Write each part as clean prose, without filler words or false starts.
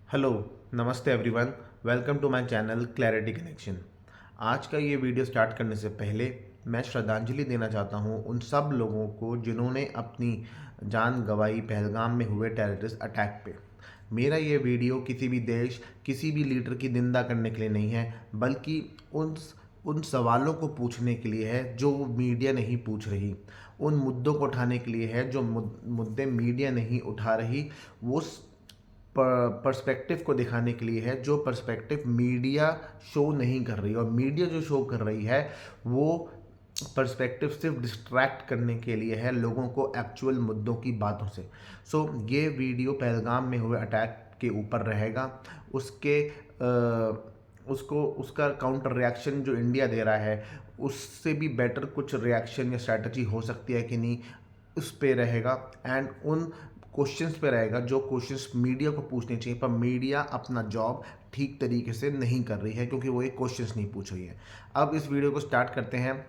Hello, नमस्ते everyone. Welcome to my channel clarity connection. आज का ये वीडियो स्टार्ट करने से पहले मैं श्रद्धांजलि देना चाहता हूँ उन सब लोगों को जिन्होंने अपनी जान गंवाई पहलगाम में हुए टेररिस्ट अटैक पे। मेरा ये वीडियो किसी भी देश, किसी भी लीडर की निंदा करने के लिए नहीं है, बल्कि उन सवालों को पूछने के लिए है जो मीडिया नहीं पूछ रही, उन मुद्दों को उठाने के लिए है जो मुद्दे मीडिया नहीं उठा रही, वो पर्सपेक्टिव को दिखाने के लिए है जो पर्सपेक्टिव मीडिया शो नहीं कर रही। और मीडिया जो शो कर रही है वो पर्सपेक्टिव सिर्फ डिस्ट्रैक्ट करने के लिए है लोगों को एक्चुअल मुद्दों की बातों से। ये वीडियो पहलगाम में हुए अटैक के ऊपर रहेगा। उसके उसको उसका काउंटर रिएक्शन जो इंडिया दे रहा है उससे भी बेटर कुछ रिएक्शन या स्ट्रैटेजी हो सकती है कि नहीं, उस पे रहेगा। एंड उन क्वेश्चंस पे रहेगा जो क्वेश्चंस मीडिया को पूछने चाहिए, पर मीडिया अपना जॉब ठीक तरीके से नहीं कर रही है क्योंकि वो एक क्वेश्चंस नहीं पूछ रही है। अब इस वीडियो को स्टार्ट करते हैं,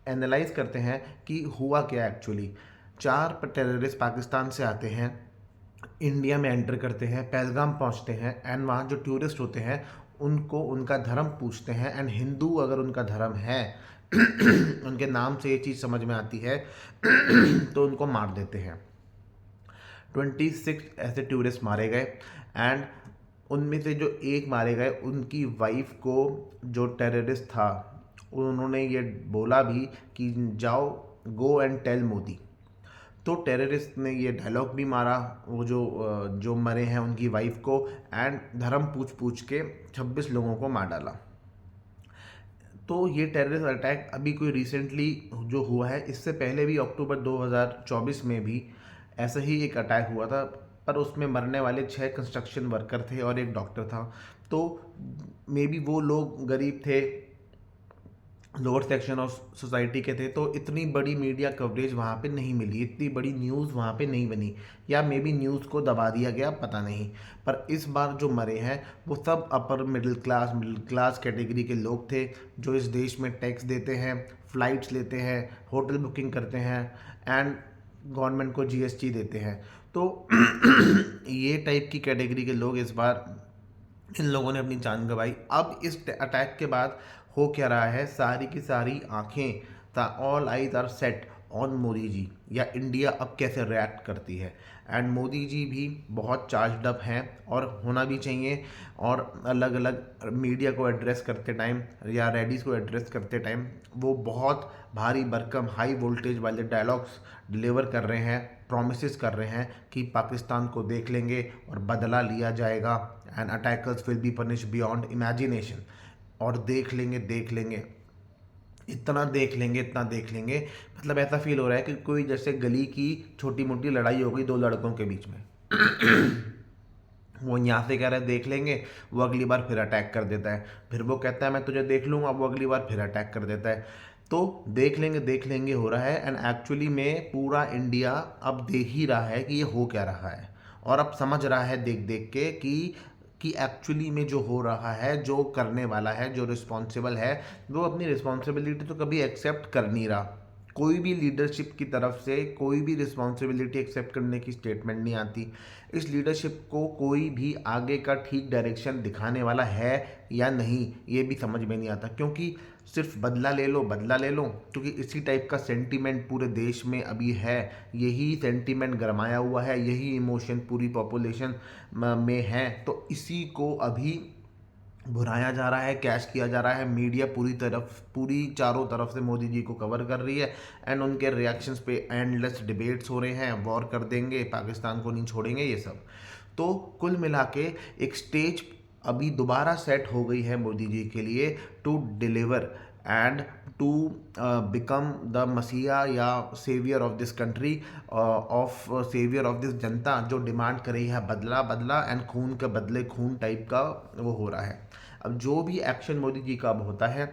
एनालाइज करते हैं कि हुआ क्या एक्चुअली। 4 टेररिस्ट पाकिस्तान से आते हैं, इंडिया में एंटर करते हैं, पहलगाम पहुंचते हैं, एंड वहाँ जो टूरिस्ट होते हैं उनको उनका धर्म पूछते हैं। एंड हिंदू अगर उनका धर्म है उनके नाम से ये चीज़ समझ में आती है तो उनको मार देते हैं। 26 ऐसे टूरिस्ट मारे गए। एंड उनमें से जो एक मारे गए उनकी वाइफ को जो टेररिस्ट था उन्होंने ये बोला भी कि जाओ, गो एंड टेल मोदी। तो टेररिस्ट ने ये डायलॉग भी मारा वो जो मरे हैं उनकी वाइफ को, एंड धर्म पूछ पूछ के 26 लोगों को मार डाला। तो ये टेररिस्ट अटैक अभी कोई रिसेंटली जो हुआ है, इससे पहले भी अक्टूबर 2024 में भी ऐसा ही एक अटैक हुआ था, पर उसमें मरने वाले 6 कंस्ट्रक्शन वर्कर थे और एक डॉक्टर था। तो मे बी वो लोग गरीब थे, लोअर सेक्शन ऑफ सोसाइटी के थे, तो इतनी बड़ी मीडिया कवरेज वहाँ पे नहीं मिली, इतनी बड़ी न्यूज़ वहाँ पे नहीं बनी, या मे बी न्यूज़ को दबा दिया गया, पता नहीं। पर इस बार जो मरे हैं वो सब अपर मिडिल क्लास कैटेगरी के लोग थे जो इस देश में टैक्स देते हैं, फ्लाइट्स लेते हैं, होटल बुकिंग करते हैं, एंड गवर्नमेंट को जीएसटी देते हैं। तो ये टाइप की कैटेगरी के लोग इस बार, इन लोगों ने अपनी जान गंवाई। अब इस अटैक के बाद हो क्या रहा है, सारी की सारी आंखें, all eyes are set on Modi ji, या इंडिया अब कैसे रिएक्ट करती है। एंड मोदी जी भी बहुत चार्जड अप हैं और होना भी चाहिए। और अलग अलग मीडिया को एड्रेस करते टाइम या रेडीज़ को एड्रेस करते टाइम वो बहुत भारी भरकम हाई वोल्टेज वाले डायलॉग्स डिलीवर कर रहे हैं, प्रोमिस कर रहे हैं कि पाकिस्तान को देख लेंगे और बदला लिया जाएगा, and attackers will be punish beyond imagination. और देख लेंगे, इतना देख लेंगे, इतना देख लेंगे, मतलब ऐसा फील हो रहा है कि कोई जैसे गली की छोटी मोटी लड़ाई हो गई 2 लड़कों के बीच में वो यहाँ से कह रहा है देख लेंगे, वो अगली बार फिर अटैक कर देता है, फिर वो कहता है मैं तुझे देख लूँगा, वो अगली बार फिर अटैक कर देता है। तो देख लेंगे हो रहा है। एंड एक्चुअली में पूरा इंडिया अब देख ही रहा है कि ये हो क्या रहा है, और अब समझ रहा है देख देख के कि एक्चुअली में जो हो रहा है, जो करने वाला है, जो रिस्पॉन्सिबल है, वो अपनी रिस्पॉन्सिबिलिटी तो कभी एक्सेप्ट कर नहीं रहा। कोई भी लीडरशिप की तरफ से कोई भी रिस्पॉन्सिबिलिटी एक्सेप्ट करने की स्टेटमेंट नहीं आती। इस लीडरशिप को कोई भी आगे का ठीक डायरेक्शन दिखाने वाला है या नहीं, ये भी समझ में नहीं आता, क्योंकि सिर्फ बदला ले लो, बदला ले लो, क्योंकि इसी टाइप का सेंटीमेंट पूरे देश में अभी है। यही सेंटीमेंट गरमाया हुआ है, यही इमोशन पूरी पॉपुलेशन में है। तो इसी को अभी भुनाया जा रहा है, कैश किया जा रहा है। मीडिया पूरी चारों तरफ से मोदी जी को कवर कर रही है, एंड उनके रिएक्शंस पे एंडलेस डिबेट्स हो रहे हैं, वॉर कर देंगे, पाकिस्तान को नहीं छोड़ेंगे, ये सब। तो कुल मिला के एक स्टेज अभी दोबारा सेट हो गई है मोदी जी के लिए to deliver and to become the मसीहा या saviour of this country, of saviour of this जनता जो डिमांड कर रही है बदला बदला, एंड खून के बदले खून टाइप का वो हो रहा है। अब जो भी एक्शन मोदी जी का अब होता है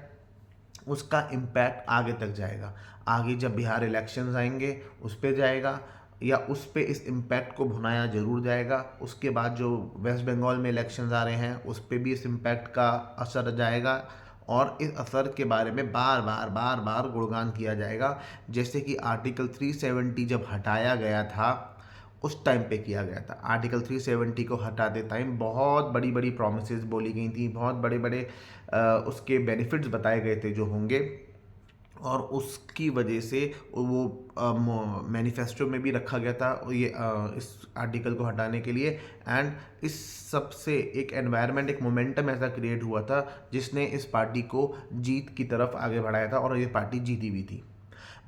उसका इम्पैक्ट आगे तक जाएगा। आगे जब बिहार इलेक्शंस आएंगे उस पर जाएगा, या उस पे इस इम्पैक्ट को भुनाया जरूर जाएगा। उसके बाद जो वेस्ट बंगाल में इलेक्शंस आ रहे हैं उस पे भी इस इम्पैक्ट का असर जाएगा, और इस असर के बारे में बार बार गुणगान किया जाएगा। जैसे कि आर्टिकल 370 जब हटाया गया था उस टाइम पे किया गया था। आर्टिकल 370 को हटाते टाइम बहुत बड़ी बड़ी प्रोमिसेस बोली गई थी, बहुत बड़े बड़े उसके बेनिफिट्स बताए गए थे जो होंगे, और उसकी वजह से वो मैनिफेस्टो में भी रखा गया था ये इस आर्टिकल को हटाने के लिए। एंड इस सब से एक एनवायरनमेंट, एक मोमेंटम ऐसा क्रिएट हुआ था जिसने इस पार्टी को जीत की तरफ आगे बढ़ाया था, और ये पार्टी जीती भी थी।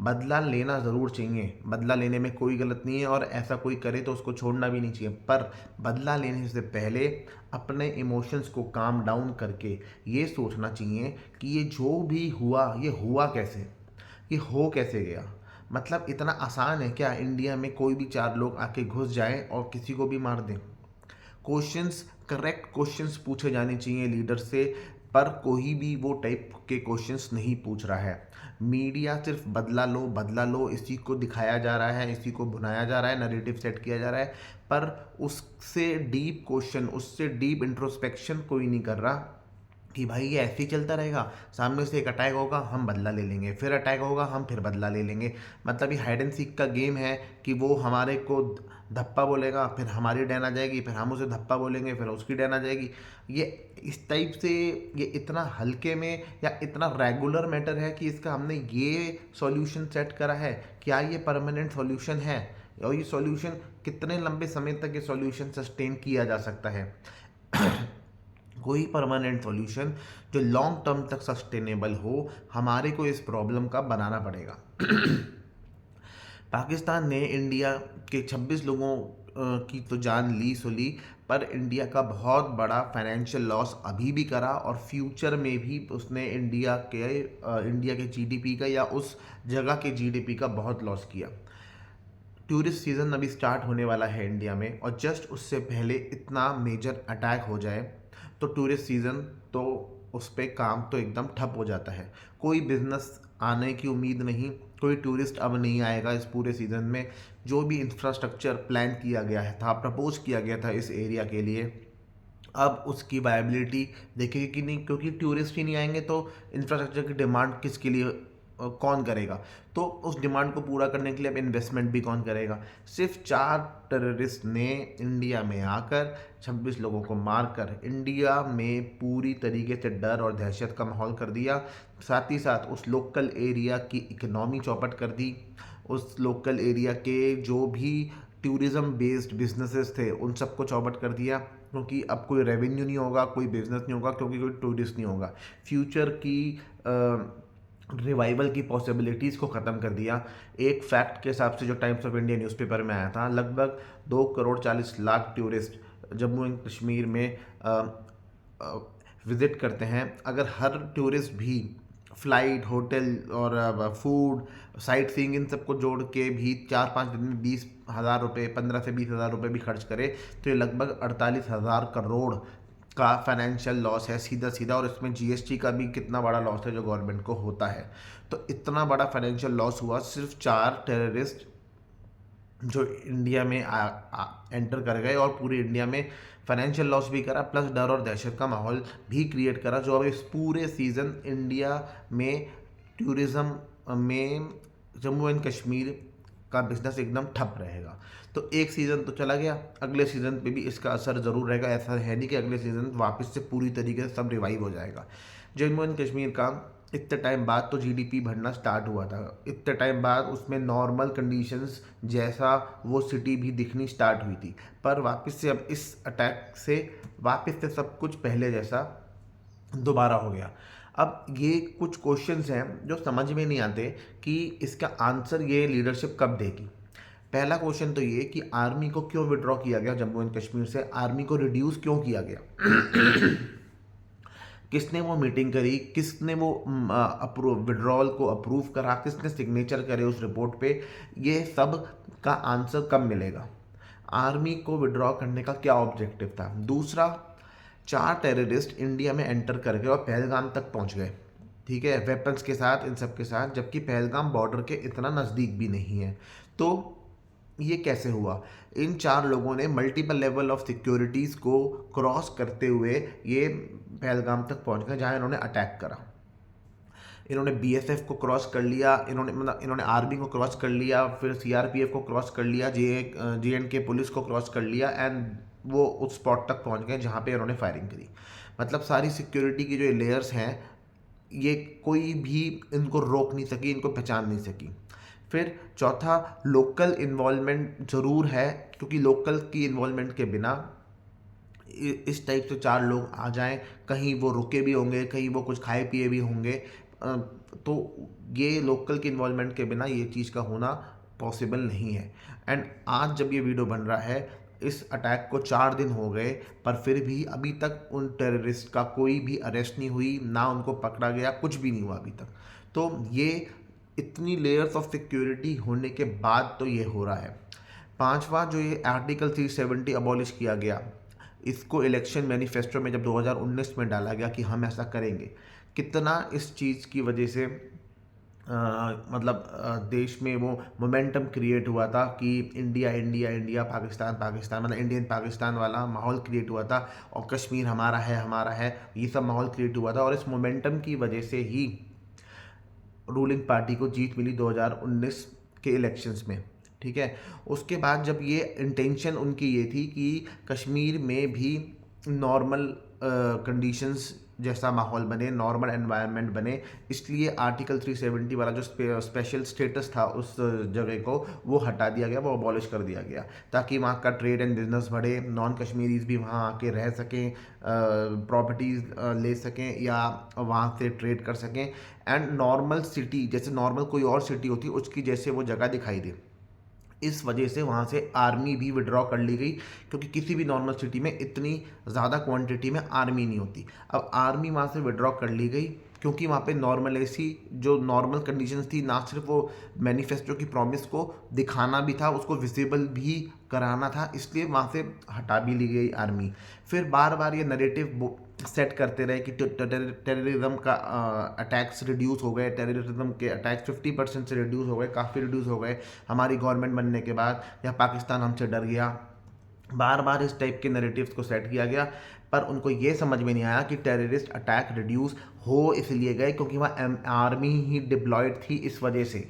बदला लेना ज़रूर चाहिए, बदला लेने में कोई गलत नहीं है, और ऐसा कोई करे तो उसको छोड़ना भी नहीं चाहिए, पर बदला लेने से पहले अपने इमोशंस को काम डाउन करके ये सोचना चाहिए कि ये जो भी हुआ ये हुआ कैसे, ये हो कैसे गया। मतलब इतना आसान है क्या इंडिया में कोई भी चार लोग आके घुस जाएं और किसी को भी मार दें? क्वेश्चंस, करेक्ट क्वेश्चंस पूछे जाने चाहिए लीडर से, पर कोई भी वो टाइप के क्वेश्चंस नहीं पूछ रहा है। मीडिया सिर्फ बदला लो इसी को दिखाया जा रहा है, इसी को भुनाया जा रहा है, नैरेटिव सेट किया जा रहा है, पर उससे डीप क्वेश्चन, उससे डीप इंट्रोस्पेक्शन कोई नहीं कर रहा कि भाई ये ऐसे ही चलता रहेगा, सामने से एक अटैक होगा हम बदला ले लेंगे, फिर अटैक होगा हम फिर बदला ले लेंगे। मतलब ये हाइड एंड सीक का गेम है कि वो हमारे को धप्पा बोलेगा, फिर हमारी डैन आ जाएगी, फिर हम उसे धप्पा बोलेंगे, फिर उसकी डैन आ जाएगी। ये इस टाइप से, ये इतना हल्के में या इतना रेगुलर मैटर है कि इसका हमने ये सॉल्यूशन सेट करा है, क्या ये परमानेंट सॉल्यूशन है, और ये सॉल्यूशन कितने लंबे समय तक ये सॉल्यूशन सस्टेन किया जा सकता है? कोई परमानेंट सॉल्यूशन जो लॉन्ग टर्म तक सस्टेनेबल हो, हमारे को इस प्रॉब्लम का बनाना पड़ेगा। पाकिस्तान ने इंडिया के 26 लोगों की तो जान ली सो ली, पर इंडिया का बहुत बड़ा फाइनेंशियल लॉस अभी भी करा, और फ्यूचर में भी उसने इंडिया के जीडीपी का या उस जगह के जीडीपी का बहुत लॉस किया। टूरिस्ट सीज़न अभी स्टार्ट होने वाला है इंडिया में, और जस्ट उससे पहले इतना मेजर अटैक हो जाए तो टूरिस्ट सीज़न तो उस पर काम तो एकदम ठप हो जाता है। कोई बिजनेस आने की उम्मीद नहीं, कोई टूरिस्ट अब नहीं आएगा इस पूरे सीज़न में। जो भी इंफ्रास्ट्रक्चर प्लान किया गया है था, प्रपोज किया गया था इस एरिया के लिए, अब उसकी वायबिलिटी देखेगी कि नहीं, क्योंकि टूरिस्ट ही नहीं आएंगे तो इंफ्रास्ट्रक्चर की डिमांड किसके लिए, कौन करेगा? तो उस डिमांड को पूरा करने के लिए अब इन्वेस्टमेंट भी कौन करेगा? सिर्फ 4 टेररिस्ट ने इंडिया में आकर 26 लोगों को मारकर इंडिया में पूरी तरीके से डर और दहशत का माहौल कर दिया। साथ ही साथ उस लोकल एरिया की इकनॉमी चौपट कर दी, उस लोकल एरिया के जो भी टूरिज़्म बेस्ड बिजनेसेस थे उन सबको चौपट कर दिया, क्योंकि अब कोई रेवेन्यू नहीं होगा, कोई बिजनेस नहीं होगा, क्योंकि कोई टूरिस्ट नहीं होगा। फ्यूचर की रिवाइवल की पॉसिबिलिटीज़ को ख़त्म कर दिया। एक फैक्ट के हिसाब से जो टाइम्स ऑफ इंडिया न्यूज़पेपर में आया था, लगभग 2 करोड़ 40 लाख टूरिस्ट जम्मू एंड कश्मीर में विज़िट करते हैं। अगर हर टूरिस्ट भी फ़्लाइट, होटल और फूड, साइट सीइंग इन सबको जोड़ के भी 4-5 दिन में 20,000 रुपये, 15 से 20,000 रुपये भी खर्च करे, तो ये लगभग 48,000 करोड़ का फाइनेंशियल लॉस है सीधा सीधा, और इसमें जीएसटी का भी कितना बड़ा लॉस है जो गवर्नमेंट को होता है। तो इतना बड़ा फाइनेंशियल लॉस हुआ सिर्फ 4 टेररिस्ट जो इंडिया में एंटर कर गए, और पूरे इंडिया में फाइनेंशियल लॉस भी करा, प्लस डर और दहशत का माहौल भी क्रिएट करा, जो अब इस पूरे सीज़न इंडिया में टूरिज़्म में जम्मू एंड कश्मीर का बिजनेस एकदम ठप रहेगा। तो एक सीज़न तो चला गया, अगले सीज़न पे भी इसका असर ज़रूर रहेगा। ऐसा है नहीं कि अगले सीज़न वापस से पूरी तरीके से सब रिवाइव हो जाएगा। जम्मू एंड कश्मीर का इतने टाइम बाद तो जीडीपी बढ़ना स्टार्ट हुआ था, इतने टाइम बाद उसमें नॉर्मल कंडीशंस जैसा वो सिटी भी दिखनी स्टार्ट हुई थी, पर वापस से अब इस अटैक से वापस से सब कुछ पहले जैसा दोबारा हो गया। अब ये कुछ क्वेश्चंस हैं जो समझ में नहीं आते कि इसका आंसर ये लीडरशिप कब देगी। पहला क्वेश्चन तो ये कि आर्मी को क्यों विड्रॉ किया गया जम्मू एंड कश्मीर से, आर्मी को रिड्यूस क्यों किया गया? किसने वो मीटिंग करी, किसने वो विड्रॉल को अप्रूव करा, किसने सिग्नेचर करे उस रिपोर्ट पे, ये सब का आंसर कब मिलेगा? आर्मी को विड्रॉ करने का क्या ऑब्जेक्टिव था? दूसरा, 4 टेररिस्ट इंडिया में एंटर कर गए और पहलगाम तक पहुंच गए, ठीक है, वेपन्स के साथ, इन सब के साथ, जबकि पहलगाम बॉर्डर के इतना नज़दीक भी नहीं है। तो ये कैसे हुआ? इन 4 लोगों ने मल्टीपल लेवल ऑफ सिक्योरिटीज़ को क्रॉस करते हुए ये पहलगाम तक पहुंच गए जहाँ इन्होंने अटैक करा। इन्होंने बीएसएफ को क्रॉस कर लिया, इन्होंने आर्मी को क्रॉस कर लिया, फिर सीआरपीएफ को क्रॉस कर लिया, जे एंड के पुलिस को क्रॉस कर लिया, एंड वो उस स्पॉट तक पहुंच गए जहां पे इन्होंने फायरिंग करी। मतलब सारी सिक्योरिटी की जो लेयर्स हैं, ये कोई भी इनको रोक नहीं सकी, इनको पहचान नहीं सकी। फिर चौथा, लोकल इन्वॉल्वमेंट ज़रूर है, क्योंकि लोकल की इन्वॉल्वमेंट के बिना इस टाइप से 4 लोग आ जाएं, कहीं वो रुके भी होंगे, कहीं वो कुछ खाए पिए भी होंगे, तो ये लोकल के इन्वॉल्वमेंट के बिना ये चीज़ का होना पॉसिबल नहीं है। एंड आज जब ये वीडियो बन रहा है, इस अटैक को 4 दिन हो गए, पर फिर भी अभी तक उन टेररिस्ट का कोई भी अरेस्ट नहीं हुई, ना उनको पकड़ा गया, कुछ भी नहीं हुआ अभी तक। तो ये इतनी लेयर्स ऑफ सिक्योरिटी होने के बाद तो ये हो रहा है। पांचवा, जो ये आर्टिकल 370 अबॉलिश किया गया, इसको इलेक्शन मैनिफेस्टो में जब 2019 में डाला गया कि हम ऐसा करेंगे, कितना इस चीज़ की वजह से देश में वो मोमेंटम क्रिएट हुआ था कि India India India, Pakistan Pakistan, मतलब इंडियन पाकिस्तान वाला माहौल क्रिएट हुआ था, और कश्मीर हमारा है, ये सब माहौल क्रिएट हुआ था। और इस मोमेंटम की वजह से ही रूलिंग पार्टी को जीत मिली 2019 के इलेक्शंस में। ठीक है, उसके बाद जब ये इंटेंशन उनकी ये थी कि कश्मीर में भी नॉर्मल कंडीशंस जैसा माहौल बने, नॉर्मल एनवायरनमेंट बने, इसलिए आर्टिकल 370 वाला जो स्पेशल स्टेटस था उस जगह को, वो हटा दिया गया, वो अबॉलिश कर दिया गया, ताकि वहाँ का ट्रेड एंड बिजनेस बढ़े, नॉन कश्मीरीज भी वहाँ आके रह सकें, प्रॉपर्टीज़ ले सकें या वहाँ से ट्रेड कर सकें, एंड नॉर्मल सिटी जैसे नॉर्मल कोई और सिटी होती है उसकी जैसे वो जगह दिखाई दे। इस वजह से वहाँ से आर्मी भी विड्रॉ कर ली गई, क्योंकि किसी भी नॉर्मल सिटी में इतनी ज़्यादा क्वांटिटी में आर्मी नहीं होती। अब आर्मी वहाँ से विड्रॉ कर ली गई, क्योंकि वहाँ पे नॉर्मल ऐसी जो नॉर्मल कंडीशंस थी, ना सिर्फ वो मैनिफेस्टो की प्रॉमिस को दिखाना भी था, उसको विजिबल भी कराना था, इसलिए वहाँ से हटा भी ली गई आर्मी। फिर बार बार ये नैरेटिव सेट करते रहे कि टेररिज्म का अटैक्स रिड्यूस हो गए, टेररिज्म के अटैक्स 50% से रिड्यूस हो गए, काफ़ी रिड्यूस हो गए हमारी गवर्नमेंट बनने के बाद, या पाकिस्तान हमसे डर गया। बार बार इस टाइप के नैरेटिव्स को सेट किया गया, पर उनको ये समझ में नहीं आया कि टेररिस्ट अटैक रिड्यूस हो इसलिए गए क्योंकि वहाँ आर्मी ही डिप्लॉयड थी। इस वजह से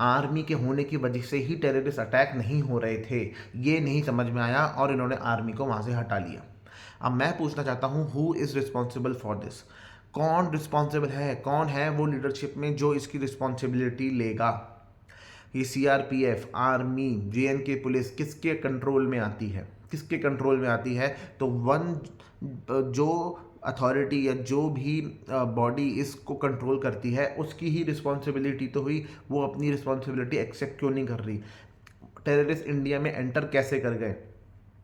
आर्मी के होने की वजह से ही टेररिस्ट अटैक नहीं हो रहे थे, ये नहीं समझ में आया और इन्होंने आर्मी को वहाँ से हटा लिया। अब मैं पूछना चाहता हूँ, who is responsible for this? कौन रिस्पॉन्सिबल है, कौन है वो लीडरशिप में जो इसकी रिस्पॉन्सिबिलिटी लेगा? ये सीआरपीएफ, आर्मी, जेएनके पुलिस किसके कंट्रोल में आती है? किसके कंट्रोल में आती है? तो जो अथॉरिटी या जो भी बॉडी इसको कंट्रोल करती है उसकी ही रिस्पॉन्सिबिलिटी तो हुई, वो अपनी रिस्पॉन्सिबिलिटी एक्सेप्ट क्यों नहीं कर रही? टेररिस्ट इंडिया में एंटर कैसे कर गए?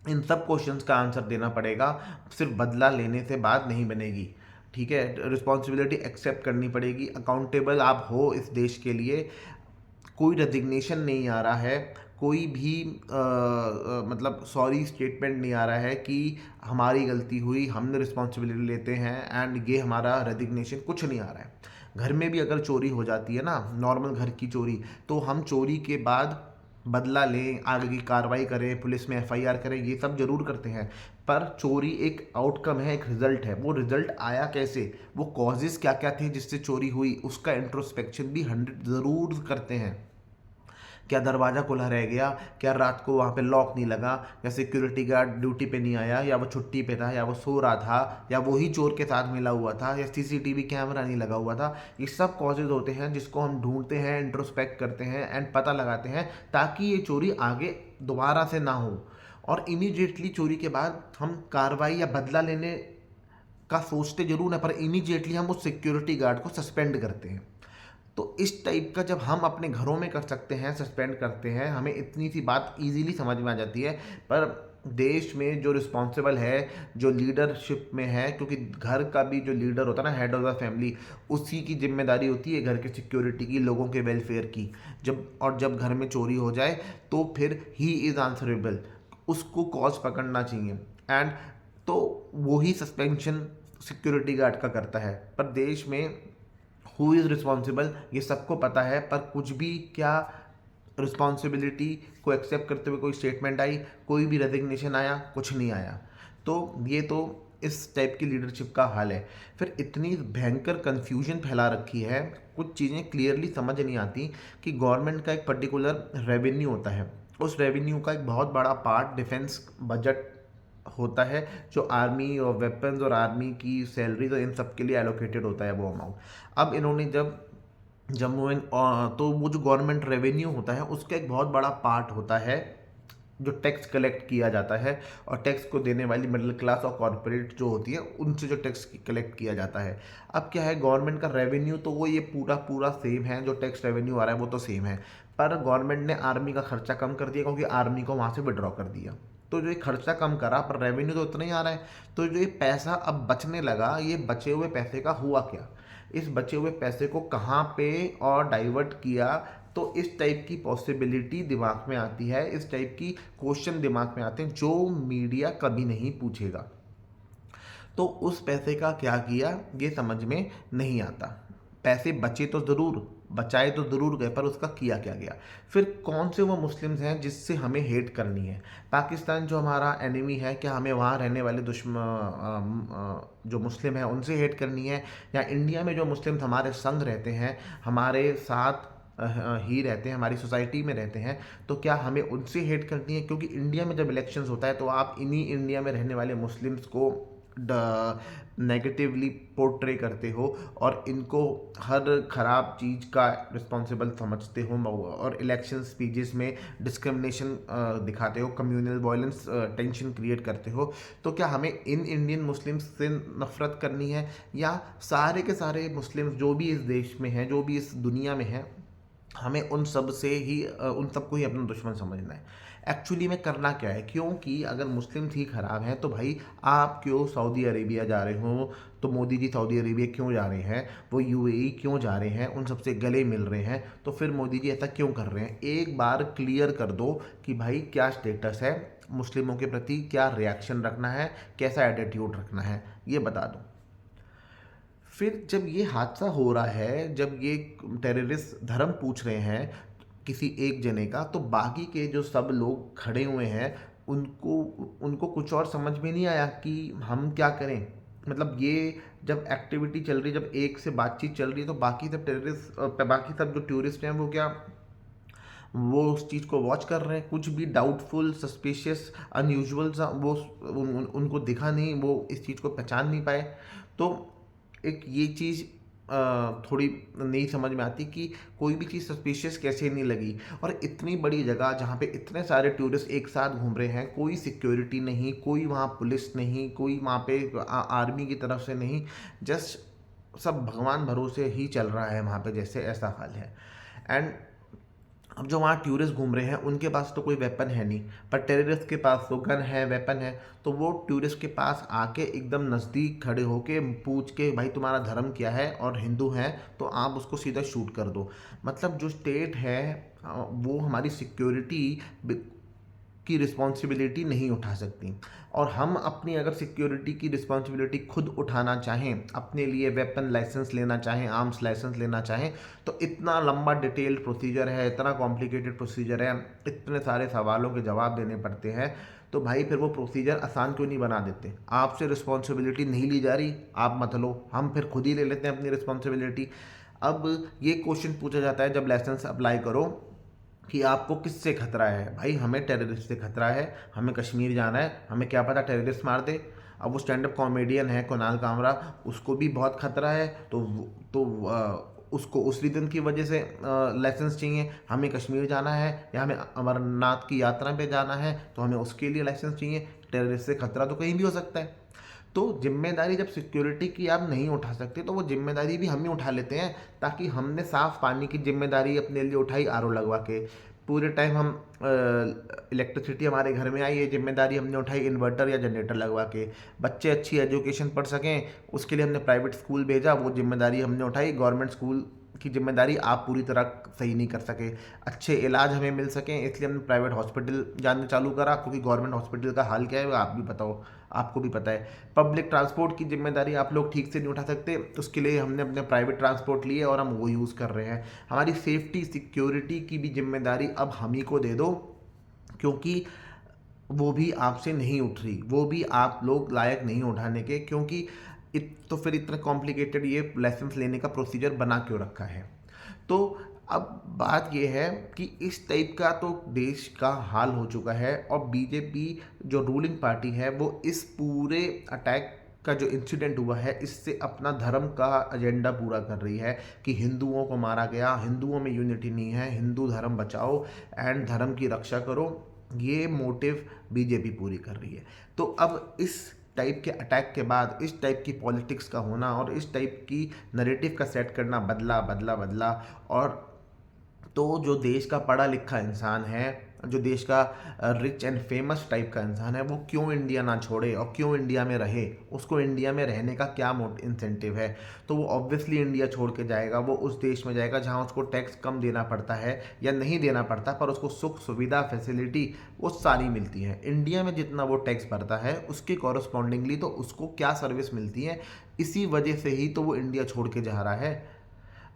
इन सब क्वेश्चंस का आंसर देना पड़ेगा, सिर्फ बदला लेने से बात नहीं बनेगी। ठीक है, रिस्पॉन्सिबिलिटी एक्सेप्ट करनी पड़ेगी, अकाउंटेबल आप हो इस देश के लिए। कोई रेजिग्नेशन नहीं आ रहा है, कोई भी सॉरी स्टेटमेंट नहीं आ रहा है कि हमारी गलती हुई, हमने रिस्पॉन्सिबिलिटी लेते हैं एंड ये हमारा रेजिग्नेशन, कुछ नहीं आ रहा है। घर में भी अगर चोरी हो जाती है ना, नॉर्मल घर की चोरी, तो हम चोरी के बाद बदला लें, आगे की कार्रवाई करें, पुलिस में एफआईआर करें, ये सब जरूर करते हैं, पर चोरी एक आउटकम है, एक रिजल्ट है। वो रिजल्ट आया कैसे, वो कॉजेज़ क्या क्या थे जिससे चोरी हुई, उसका इंट्रोस्पेक्शन भी 100 ज़रूर करते हैं। क्या दरवाज़ा खुला रह गया, क्या रात को वहाँ पे लॉक नहीं लगा, या सिक्योरिटी गार्ड ड्यूटी पे नहीं आया, या वो छुट्टी पे था, या वो सो रहा था, या वही चोर के साथ मिला हुआ था, या सीसीटीवी कैमरा नहीं लगा हुआ था। ये सब कॉजेज होते हैं जिसको हम ढूंढते हैं, इंट्रोस्पेक्ट करते हैं एंड पता लगाते हैं, ताकि ये चोरी आगे दोबारा से ना हो। और इमीडिएटली चोरी के बाद हम कार्रवाई या बदला लेने का सोचते जरूर है, पर इमीडिएटली हम उस सिक्योरिटी गार्ड को सस्पेंड करते हैं। तो इस टाइप का जब हम अपने घरों में कर सकते हैं, सस्पेंड करते हैं, हमें इतनी सी बात इजीली समझ में आ जाती है। पर देश में जो रिस्पॉन्सिबल है, जो लीडरशिप में है, क्योंकि घर का भी जो लीडर होता है ना, हेड ऑफ द फैमिली, उसी की जिम्मेदारी होती है घर के सिक्योरिटी की, लोगों के वेलफेयर की। जब घर में चोरी हो जाए तो फिर ही इज़ आंसरेबल, उसको कॉज पकड़ना चाहिए, एंड तो वही सस्पेंशन सिक्योरिटी गार्ड का करता है। पर देश में हु इज़ रिस्पॉन्सिबल ये सबको पता है, पर कुछ भी क्या रिस्पॉन्सिबिलिटी को एक्सेप्ट करते हुए कोई स्टेटमेंट आई, कोई भी रेजिग्नेशन आया, कुछ नहीं आया। तो ये तो इस टाइप की लीडरशिप का हाल है। फिर इतनी भयंकर कन्फ्यूजन फैला रखी है, कुछ चीज़ें क्लियरली समझ नहीं आती कि गवर्नमेंट का एक पर्टिकुलर रेवेन्यू होता है, उस रेवेन्यू का एक बहुत बड़ा पार्ट डिफेंस बजट होता है, जो आर्मी और वेपन्स और आर्मी की सैलरीज और इन सब के लिए एलोकेटेड होता है वो अमाउंट। अब इन्होंने जब जम्मू एंड तो वो जो गवर्नमेंट रेवेन्यू होता है उसका एक बहुत बड़ा पार्ट होता है जो टैक्स कलेक्ट किया जाता है, और टैक्स को देने वाली मिडिल क्लास और कॉरपोरेट जो होती है उनसे जो टैक्स कलेक्ट किया जाता है। अब क्या है, गवर्नमेंट का रेवेन्यू तो वो ये पूरा पूरा सेम है, जो टैक्स रेवेन्यू आ रहा है वो तो सेम है, पर गवर्नमेंट ने आर्मी का खर्चा कम कर दिया क्योंकि आर्मी को वहाँ से विड्रॉ कर दिया। तो जो ये खर्चा कम करा पर रेवेन्यू तो उतना ही आ रहा है। तो जो ये पैसा अब बचने लगा, ये बचे हुए पैसे का हुआ क्या, इस बचे हुए पैसे को कहाँ पे और डाइवर्ट किया, तो इस टाइप की पॉसिबिलिटी दिमाग में आती है, इस टाइप की क्वेश्चन दिमाग में आते हैं जो मीडिया कभी नहीं पूछेगा। तो उस पैसे का क्या किया ये समझ में नहीं आता। पैसे बचे तो ज़रूर, बचाए तो ज़रूर गए, पर उसका किया क्या गया। फिर कौन से वो मुस्लिम्स हैं जिससे हमें हेट करनी है। पाकिस्तान जो हमारा एनिमी है, क्या हमें वहाँ रहने वाले जो मुस्लिम हैं उनसे हेट करनी है, या इंडिया में जो मुस्लिम हमारे संग रहते हैं, हमारे साथ ही रहते हैं, हमारी सोसाइटी में रहते हैं, तो क्या हमें उनसे हेट करनी है। क्योंकि इंडिया में जब इलेक्शंस होता है तो आप इन्हीं इंडिया में रहने वाले मुस्लिम्स को नेगेटिवली पोर्ट्रे करते हो और इनको हर ख़राब चीज़ का रिस्पॉन्सिबल समझते हो, और इलेक्शन स्पीचेस में डिस्क्रिमिनेशन दिखाते हो, कम्युनल वायलेंस टेंशन क्रिएट करते हो। तो क्या हमें इन इंडियन मुस्लिम्स से नफ़रत करनी है, या सारे के सारे मुस्लिम्स जो भी इस देश में हैं, जो भी इस दुनिया में हैं, हमें उन सब से ही उन सबको ही अपना दुश्मन समझना है। एक्चुअली में करना क्या है, क्योंकि अगर मुस्लिम्स ही ख़राब हैं तो भाई आप क्यों सऊदी अरेबिया जा रहे हो, तो मोदी जी सऊदी अरेबिया क्यों जा रहे हैं, वो यूएई क्यों जा रहे हैं, उन सबसे गले मिल रहे हैं, तो फिर मोदी जी ऐसा क्यों कर रहे हैं। एक बार क्लियर कर दो कि भाई क्या स्टेटस है, मुस्लिमों के प्रति क्या रिएक्शन रखना है, कैसा एटीट्यूड रखना है, ये बता दो। फिर जब ये हादसा हो रहा है, जब ये टेररिस्ट धर्म पूछ रहे हैं किसी एक जने का, तो बाकी के जो सब लोग खड़े हुए हैं उनको उनको कुछ और समझ में नहीं आया कि हम क्या करें। मतलब ये जब एक्टिविटी चल रही, जब एक से बातचीत चल रही है, तो बाकी सब जो टूरिस्ट हैं वो क्या, वो उस चीज़ को वॉच कर रहे हैं। कुछ भी डाउटफुल, सस्पिशियस, अनयूजुअल सा वो उनको दिखा नहीं, वो इस चीज़ को पहचान नहीं पाए। तो एक ये चीज़ थोड़ी नहीं समझ में आती कि कोई भी चीज़ सस्पिशियस कैसे नहीं लगी। और इतनी बड़ी जगह जहाँ पे इतने सारे टूरिस्ट एक साथ घूम रहे हैं, कोई सिक्योरिटी नहीं, कोई वहाँ पुलिस नहीं, कोई वहाँ पे आर्मी की तरफ से नहीं, जस्ट सब भगवान भरोसे ही चल रहा है वहाँ पे, जैसे ऐसा हाल है। एंड अब जो वहाँ टूरिस्ट घूम रहे हैं उनके पास तो कोई वेपन है नहीं, पर टेररिस्ट के पास तो गन है, वेपन है। तो वो टूरिस्ट के पास आके एकदम नज़दीक खड़े होके पूछ के भाई तुम्हारा धर्म क्या है, और हिंदू हैं तो आप उसको सीधा शूट कर दो। मतलब जो स्टेट है वो हमारी सिक्योरिटी की रिस्पॉन्सिबिलिटी नहीं उठा सकती। और हम अपनी अगर सिक्योरिटी की रिस्पॉन्सिबिलिटी खुद उठाना चाहें, अपने लिए वेपन लाइसेंस लेना चाहें, आर्म्स लाइसेंस लेना चाहें, तो इतना लंबा डिटेल्ड प्रोसीजर है, इतना कॉम्प्लिकेटेड प्रोसीजर है, इतने सारे सवालों के जवाब देने पड़ते हैं। तो भाई फिर वो प्रोसीजर आसान क्यों नहीं बना देते। आपसे रिस्पॉन्सिबिलिटी नहीं ली जा रही, आप मत लो, हम फिर खुद ही ले लेते हैं अपनी रिस्पॉन्सिबिलिटी। अब ये क्वेश्चन पूछा जाता है जब लाइसेंस अप्लाई करो कि आपको किससे खतरा है। भाई हमें टेररिस्ट से खतरा है, हमें कश्मीर जाना है, हमें क्या पता टेररिस्ट मार दे। अब वो स्टैंड अप कॉमेडियन है कुणाल कामरा, उसको भी बहुत खतरा है, उसको उस रीज़न की वजह से लाइसेंस चाहिए। हमें कश्मीर जाना है या हमें अमरनाथ की यात्रा पे जाना है तो हमें उसके लिए लाइसेंस चाहिए। टेररिस्ट से खतरा तो कहीं भी हो सकता है। तो जिम्मेदारी जब सिक्योरिटी की आप नहीं उठा सकते तो वो जिम्मेदारी भी हम ही उठा लेते हैं। ताकि हमने साफ़ पानी की जिम्मेदारी अपने लिए उठाई, आरओ लगवा के पूरे टाइम हम इलेक्ट्रिसिटी हमारे घर में आई, ये जिम्मेदारी हमने उठाई इन्वर्टर या जनरेटर लगवा के। बच्चे अच्छी एजुकेशन पढ़ सकें उसके लिए हमने प्राइवेट स्कूल भेजा, वो जिम्मेदारी हमने उठाई। गवर्नमेंट स्कूल की जिम्मेदारी आप पूरी तरह सही नहीं कर सके। अच्छे इलाज हमें मिल सकें इसलिए हमने प्राइवेट हॉस्पिटल जाना चालू करा, क्योंकि गवर्नमेंट हॉस्पिटल का हाल क्या है आप भी बताओ, आपको भी पता है। पब्लिक ट्रांसपोर्ट की जिम्मेदारी आप लोग ठीक से नहीं उठा सकते, उसके लिए हमने अपने प्राइवेट ट्रांसपोर्ट लिए और हम वो यूज़ कर रहे हैं। हमारी सेफ्टी सिक्योरिटी की भी जिम्मेदारी अब हम ही को दे दो, क्योंकि वो भी आपसे नहीं उठ रही, वो भी आप लोग लायक नहीं उठाने के, क्योंकि तो फिर इतना कॉम्प्लिकेटेड ये लाइसेंस लेने का प्रोसीजर बना क्यों रखा है। तो अब बात ये है कि इस टाइप का तो देश का हाल हो चुका है, और बीजेपी जो रूलिंग पार्टी है वो इस पूरे अटैक का जो इंसिडेंट हुआ है इससे अपना धर्म का एजेंडा पूरा कर रही है कि हिंदुओं को मारा गया, हिंदुओं में यूनिटी नहीं है, हिंदू धर्म बचाओ एंड धर्म की रक्षा करो, ये मोटिव बीजेपी पूरी कर रही है। तो अब इस टाइप के अटैक के बाद इस टाइप की पॉलिटिक्स का होना और इस टाइप की नैरेटिव का सेट करना बदला बदला बदला। और तो जो देश का पढ़ा लिखा इंसान है, जो देश का रिच एंड फेमस टाइप का इंसान है, वो क्यों इंडिया ना छोड़े और क्यों इंडिया में रहे, उसको इंडिया में रहने का क्या इंसेंटिव है। तो वो ऑब्वियसली इंडिया छोड़ के जाएगा, वो उस देश में जाएगा जहाँ उसको टैक्स कम देना पड़ता है या नहीं देना पड़ता, पर उसको सुख सुविधा फैसिलिटी वो सारी मिलती है। इंडिया में जितना वो टैक्स भरता है उसके कॉरस्पॉन्डिंगली तो उसको क्या सर्विस मिलती है, इसी वजह से ही तो वो इंडिया छोड़ के जा रहा है।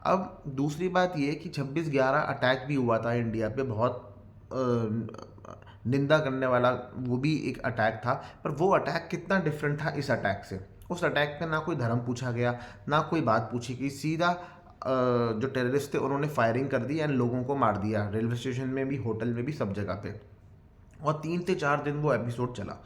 अब दूसरी बात ये कि 26/11 अटैक भी हुआ था इंडिया पे, बहुत निंदा करने वाला वो भी एक अटैक था, पर वो अटैक कितना डिफरेंट था इस अटैक से। उस अटैक पे ना कोई धर्म पूछा गया, ना कोई बात पूछी गई, सीधा जो टेररिस्ट थे उन्होंने फायरिंग कर दी एंड लोगों को मार दिया, रेलवे स्टेशन में भी, होटल में भी, सब जगह पे। और 3 से 4 दिन वो एपिसोड चला।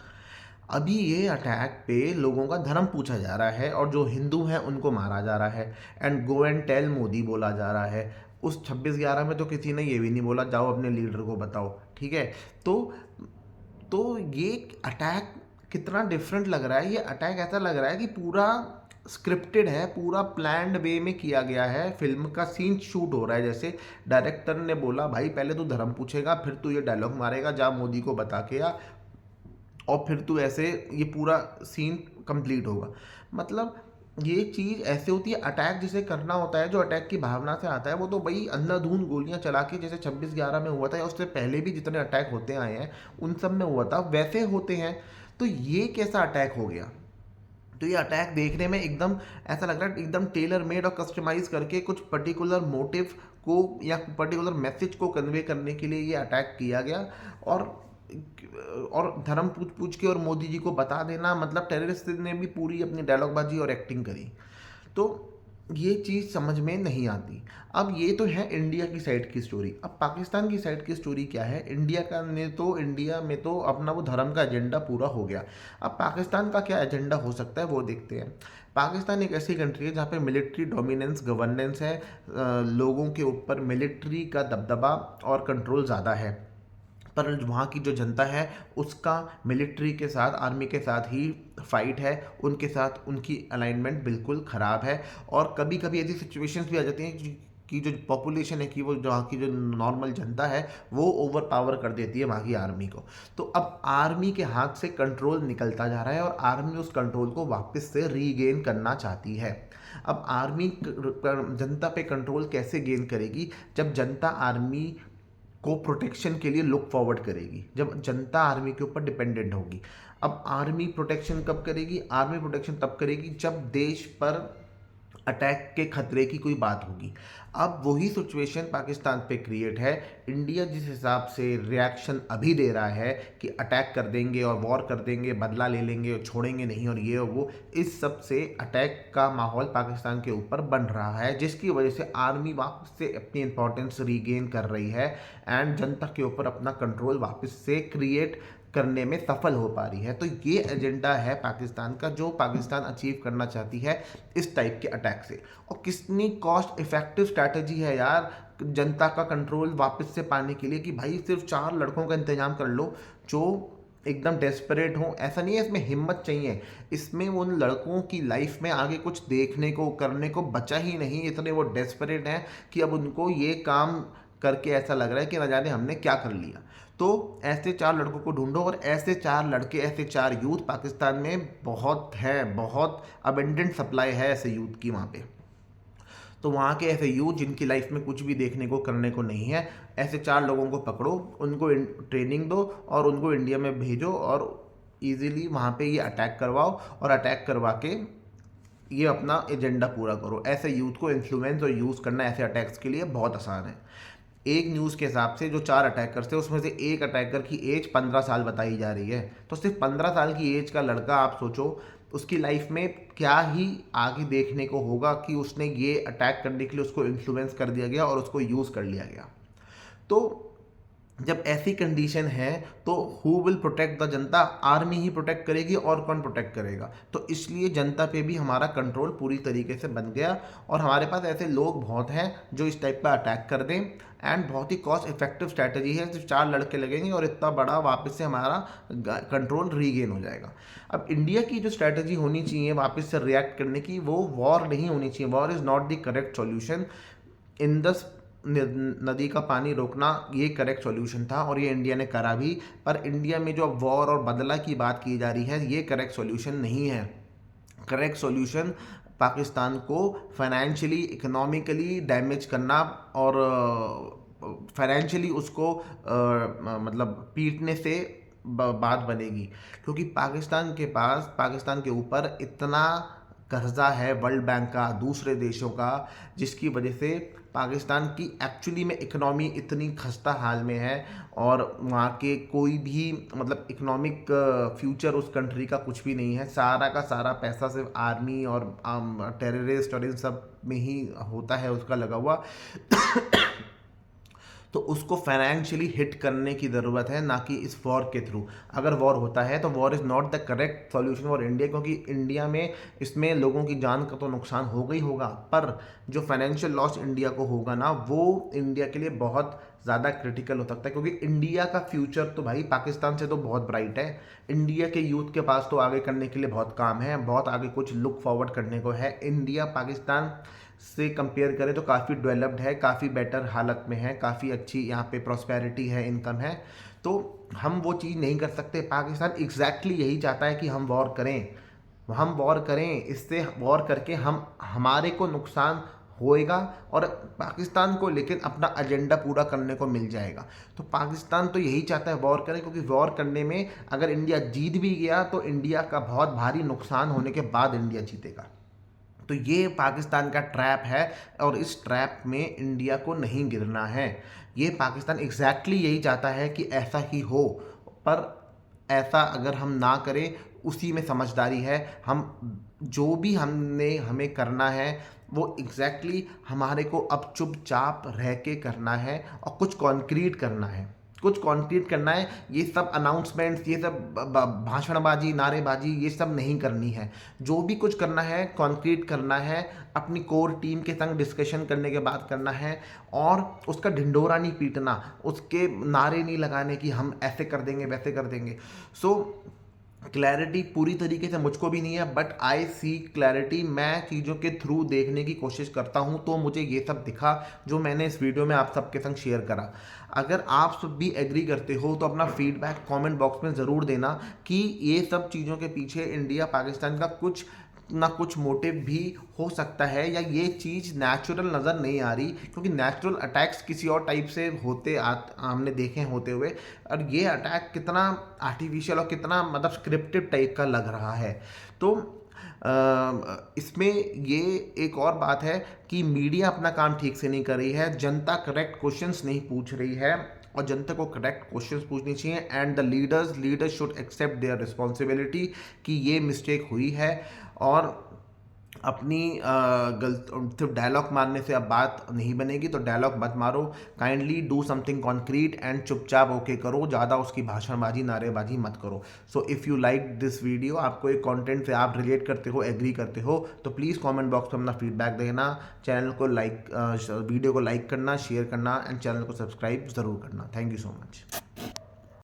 अभी ये अटैक पे लोगों का धर्म पूछा जा रहा है और जो हिंदू हैं उनको मारा जा रहा है and go and tell Modi बोला जा रहा है। उस 26/11 में तो किसी ने ये भी नहीं बोला जाओ अपने लीडर को बताओ, ठीक है। तो ये अटैक कितना डिफरेंट लग रहा है। ये अटैक ऐसा लग रहा है कि पूरा स्क्रिप्टेड है, पूरा प्लान्ड वे में किया गया है, फिल्म का सीन शूट हो रहा है। जैसे डायरेक्टर ने बोला भाई पहले तू धर्म पूछेगा, फिर तू ये डायलॉग मारेगा जा मोदी को बता के आ, और फिर तू ऐसे ये पूरा सीन कंप्लीट होगा। मतलब ये चीज़ ऐसे होती है, अटैक जिसे करना होता है, जो अटैक की भावना से आता है, वो तो भाई अंधाधुंध गोलियां चला के, जैसे 26/11 में हुआ था या उससे पहले भी जितने अटैक होते आए हैं उन सब में हुआ था, वैसे होते हैं। तो ये कैसा अटैक हो गया। तो ये अटैक देखने में एकदम ऐसा लग रहा है एकदम टेलर मेड और कस्टमाइज करके कुछ पर्टिकुलर मोटिव को या पर्टिकुलर मैसेज को कन्वे करने के लिए ये अटैक किया गया। और धर्म पूछ पूछ के और मोदी जी को बता देना, मतलब टेररिस्ट ने भी पूरी अपनी डायलॉगबाजी और एक्टिंग करी। तो ये चीज़ समझ में नहीं आती। अब ये तो है इंडिया की साइड की स्टोरी। अब पाकिस्तान की साइड की स्टोरी क्या है। इंडिया में तो अपना वो धर्म का एजेंडा पूरा हो गया। अब पाकिस्तान का क्या एजेंडा हो सकता है वो देखते हैं। पाकिस्तान एक ऐसी कंट्री है जहाँ पे मिलिट्री डोमिनेंस गवर्नेंस है, लोगों के ऊपर मिलिट्री का दबदबा और कंट्रोल ज़्यादा है। पर वहाँ की जो जनता है उसका मिलिट्री के साथ, आर्मी के साथ ही फाइट है, उनके साथ उनकी अलाइनमेंट बिल्कुल ख़राब है। और कभी कभी ऐसी सिचुएशंस भी आ जाती हैं कि जो पॉपुलेशन है, कि वो वहाँ की जो नॉर्मल जनता है वो ओवर पावर कर देती है वहाँ की आर्मी को। तो अब आर्मी के हाथ से कंट्रोल निकलता जा रहा है और आर्मी उस कंट्रोल को वापस से रीगेन करना चाहती है। अब आर्मी जनता पे कंट्रोल कैसे गेन करेगी, जब जनता आर्मी को प्रोटेक्शन के लिए लुक फॉरवर्ड करेगी, जब जनता आर्मी के ऊपर डिपेंडेंट होगी। अब आर्मी प्रोटेक्शन कब करेगी, आर्मी प्रोटेक्शन तब करेगी जब देश पर अटैक के खतरे की कोई बात होगी। अब वही सिचुएशन पाकिस्तान पे क्रिएट है। इंडिया जिस हिसाब से रिएक्शन अभी दे रहा है कि अटैक कर देंगे और वॉर कर देंगे, बदला ले लेंगे और छोड़ेंगे नहीं और ये और वो, इस सब से अटैक का माहौल पाकिस्तान के ऊपर बन रहा है, जिसकी वजह से आर्मी वापस से अपनी इंपॉर्टेंस रीगेन कर रही है एंड जनता के ऊपर अपना कंट्रोल वापस से क्रिएट करने में सफल हो पा रही है। तो ये एजेंडा है पाकिस्तान का, जो पाकिस्तान अचीव करना चाहती है इस टाइप के अटैक से। और कितनी कॉस्ट इफेक्टिव स्ट्रैटेजी है यार जनता का कंट्रोल वापस से पाने के लिए, कि भाई सिर्फ 4 लड़कों का इंतजाम कर लो जो एकदम डेस्परेट हो। ऐसा नहीं है इसमें हिम्मत चाहिए, इसमें उन लड़कों की लाइफ में आगे कुछ देखने को करने को बचा ही नहीं, इतने वो डेस्परेट हैं कि अब उनको ये काम करके ऐसा लग रहा है कि न जाने हमने क्या कर लिया। तो ऐसे 4 लड़कों को ढूंढो, और ऐसे 4 लड़के, ऐसे 4 यूथ पाकिस्तान में बहुत हैं, बहुत अबेंडेंट सप्लाई है ऐसे यूथ की वहाँ पे। तो वहाँ के ऐसे यूथ जिनकी लाइफ में कुछ भी देखने को करने को नहीं है, ऐसे 4 लोगों को पकड़ो, उनको ट्रेनिंग दो और उनको इंडिया में भेजो और ईजिली वहाँ पे ये अटैक करवाओ, और अटैक करवा के ये अपना एजेंडा पूरा करो। ऐसे यूथ को इन्फ्लुएंस और यूज़ करना ऐसे अटैक्स के लिए बहुत आसान है। एक न्यूज़ के हिसाब से जो 4 अटैकर्स थे उसमें से एक अटैकर की एज 15 साल बताई जा रही है। तो सिर्फ 15 साल की एज का लड़का, आप सोचो उसकी लाइफ में क्या ही आगे देखने को होगा कि उसने ये अटैक करने के लिए उसको इन्फ्लुएंस कर दिया गया और उसको यूज़ कर लिया गया। तो जब ऐसी कंडीशन है तो who will protect the Janata? Army he protect करेगी, और कौन प्रोटेक्ट करेगा? तो इसलिए जनता पे भी हमारा कंट्रोल पूरी तरीके से बन गया, और हमारे पास ऐसे लोग बहुत हैं जो इस टाइप का अटैक कर दें। एंड बहुत ही कॉस्ट इफेक्टिव स्ट्रैटेजी है, सिर्फ 4 लड़के लगेंगे और इतना बड़ा वापस से हमारा कंट्रोल रीगेन हो जाएगा। अब इंडिया की जो स्ट्रैटेजी होनी चाहिए वापस से रिएक्ट करने की, वो वॉर नहीं होनी चाहिए। War is not the correct solution. In the नदी का पानी रोकना ये करेक्ट सॉल्यूशन था, और ये इंडिया ने करा भी। पर इंडिया में जो वॉर और बदला की बात की जा रही है, ये करेक्ट सॉल्यूशन नहीं है। करेक्ट सॉल्यूशन पाकिस्तान को फाइनेंशियली, इकोनॉमिकली डैमेज करना और फाइनेंशियली उसको मतलब पीटने से बात बनेगी, क्योंकि पाकिस्तान के ऊपर इतना कर्जा है वर्ल्ड बैंक का, दूसरे देशों का, जिसकी वजह से पाकिस्तान की एक्चुअली में इकोनॉमी इतनी खस्ता हाल में है, और वहाँ के कोई भी मतलब इकोनॉमिक फ्यूचर उस कंट्री का कुछ भी नहीं है। सारा का सारा पैसा सिर्फ आर्मी और टेररिस्ट और इन सब में ही होता है उसका लगा हुआ। तो उसको फाइनेंशियली हिट करने की ज़रूरत है, ना कि इस वॉर के थ्रू। अगर वॉर होता है तो war is not the correct solution for India, क्योंकि इंडिया में इसमें लोगों की जान का तो नुकसान होगा ही होगा, पर जो फाइनेंशियल लॉस इंडिया को होगा ना, वो इंडिया के लिए बहुत ज़्यादा क्रिटिकल हो सकता है। क्योंकि इंडिया का फ्यूचर तो भाई पाकिस्तान से तो बहुत ब्राइट है। इंडिया के यूथ के पास तो आगे करने के लिए बहुत काम है, बहुत आगे कुछ लुक फॉरवर्ड करने को है। इंडिया पाकिस्तान से कंपेयर करें तो काफ़ी डेवलप्ड है, काफ़ी बेटर हालत में है, काफ़ी अच्छी यहाँ पे प्रॉस्पेरिटी है, इनकम है। तो हम वो चीज़ नहीं कर सकते। पाकिस्तान एग्जैक्टली यही चाहता है कि हम वॉर करें, इससे वॉर करके हमारे को नुकसान होएगा और पाकिस्तान को लेकिन अपना एजेंडा पूरा करने को मिल जाएगा। तो पाकिस्तान तो यही चाहता है वॉर करें, क्योंकि वॉर करने में अगर इंडिया जीत भी गया तो इंडिया का बहुत भारी नुकसान होने के बाद इंडिया जीतेगा। तो ये पाकिस्तान का ट्रैप है, और इस ट्रैप में इंडिया को नहीं गिरना है। ये पाकिस्तान एग्जैक्टली यही चाहता है कि ऐसा ही हो, पर ऐसा अगर हम ना करें, उसी में समझदारी है। हम जो भी हमें करना है वो एग्जैक्टली हमारे को अब चुपचाप रह के करना है, और कुछ कॉन्क्रीट करना है। ये सब अनाउंसमेंट्स, ये सब भाषणबाजी, नारेबाजी, ये सब नहीं करनी है। जो भी कुछ करना है कॉन्क्रीट करना है, अपनी कोर टीम के संग डिस्कशन करने के बाद करना है, और उसका ढिंढोरा नहीं पीटना, उसके नारे नहीं लगाने कि हम ऐसे कर देंगे वैसे कर देंगे। सो क्लैरिटी पूरी तरीके से मुझको भी नहीं है, बट आई सी क्लैरिटी। मैं चीज़ों के थ्रू देखने की कोशिश करता हूँ, तो मुझे ये सब दिखा जो मैंने इस वीडियो में आप सबके संग शेयर करा। अगर आप सब भी एग्री करते हो तो अपना फीडबैक कमेंट बॉक्स में ज़रूर देना कि ये सब चीज़ों के पीछे इंडिया पाकिस्तान का कुछ ना कुछ मोटिव भी हो सकता है, या ये चीज़ नेचुरल नज़र नहीं आ रही। क्योंकि नेचुरल अटैक्स किसी और टाइप से हमने देखे होते हुए, और ये अटैक कितना आर्टिफिशियल और कितना मतलब स्क्रिप्टेड टाइप का लग रहा है। तो इसमें ये एक और बात है कि मीडिया अपना काम ठीक से नहीं कर रही है, जनता करेक्ट क्वेश्चंस नहीं पूछ रही है, और जनता को करेक्ट क्वेश्चंस पूछनी चाहिए। And the leaders should accept their responsibility कि ये मिस्टेक हुई है, और अपनी सिर्फ डायलॉग मारने से अब बात नहीं बनेगी। तो डायलॉग मत मारो, kindly do something concrete and चुपचाप ओके करो, ज़्यादा उसकी भाषणबाजी नारेबाजी मत करो। So if you like this video, आपको एक कंटेंट से आप रिलेट करते हो, एग्री करते हो, तो प्लीज़ कमेंट बॉक्स में अपना फीडबैक देना। चैनल को वीडियो को लाइक करना, शेयर करना, एंड चैनल को सब्सक्राइब ज़रूर करना। Thank you so much.